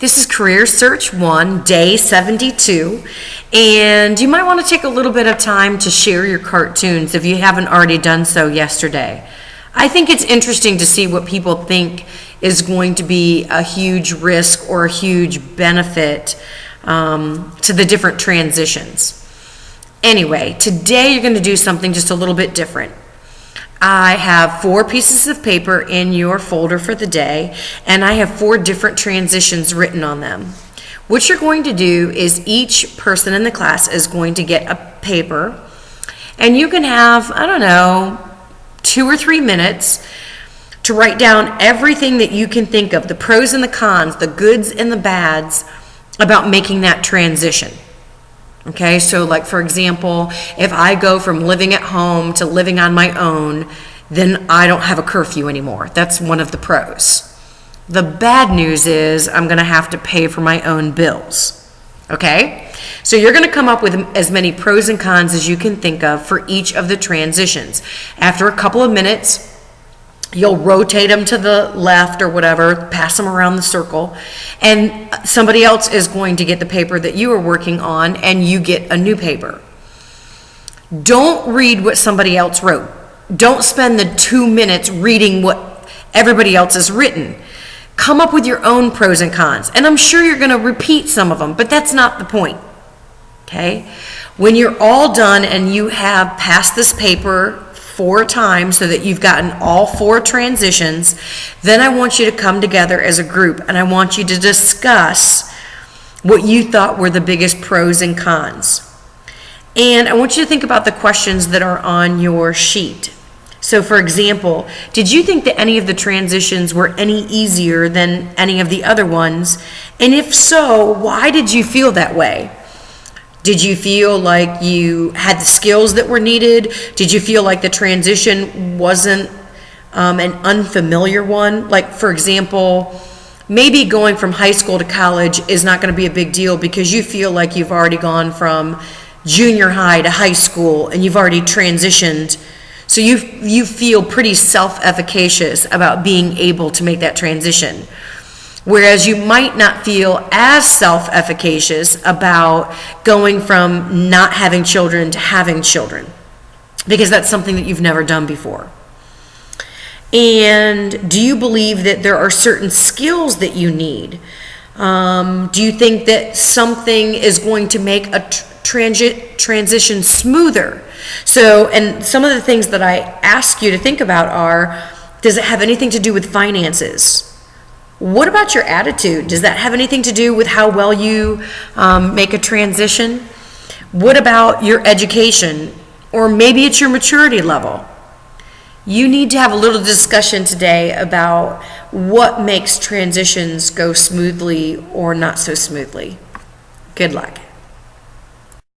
This is Career Search 1, Day 72, and you might want to take a little bit of time to share your cartoons if you haven't already done so yesterday. I think it's interesting to see what people think is going to be a huge risk or a huge benefit to the different transitions. Anyway, today you're going to do something just a little bit different. I have 4 pieces of paper in your folder for the day, and I have 4 different transitions written on them. What you're going to do is each person in the class is going to get a paper, and you can have, 2 or 3 minutes to write down everything that you can think of, the pros and the cons, the goods and the bads about making that transition. Okay, so like for example, if I go from living at home to living on my own, then I don't have a curfew anymore. That's one of the pros. The bad news is I'm going to have to pay for my own bills. Okay, so you're going to come up with as many pros and cons as you can think of for each of the transitions. After a couple of minutes, you'll rotate them to the left or whatever, pass them around the circle, and somebody else is going to get the paper that you are working on, and you get a new paper. Don't read what somebody else wrote. Don't spend the 2 minutes reading what everybody else has written. Come up with your own pros and cons, and I'm sure you're going to repeat some of them, but that's not the point. Okay? When you're all done and you have passed this paper 4 times so that you've gotten all 4 transitions, then I want you to come together as a group and I want you to discuss what you thought were the biggest pros and cons. And I want you to think about the questions that are on your sheet. So for example, did you think that any of the transitions were any easier than any of the other ones? And if so, why did you feel that way? Did you feel like you had the skills that were needed? Did you feel like the transition wasn't an unfamiliar one? Like, for example, maybe going from high school to college is not going to be a big deal because you feel like you've already gone from junior high to high school and you've already transitioned. So you feel pretty self-efficacious about being able to make that transition. Whereas you might not feel as self-efficacious about going from not having children to having children, because that's something that you've never done before. And do you believe that there are certain skills that you need? Do you think that something is going to make a transition smoother? So, and some of the things that I ask you to think about are, does it have anything to do with finances? What about your attitude? Does that have anything to do with how well you make a transition? What about your education? Or maybe it's your maturity level. You need to have a little discussion today about what makes transitions go smoothly or not so smoothly. Good luck.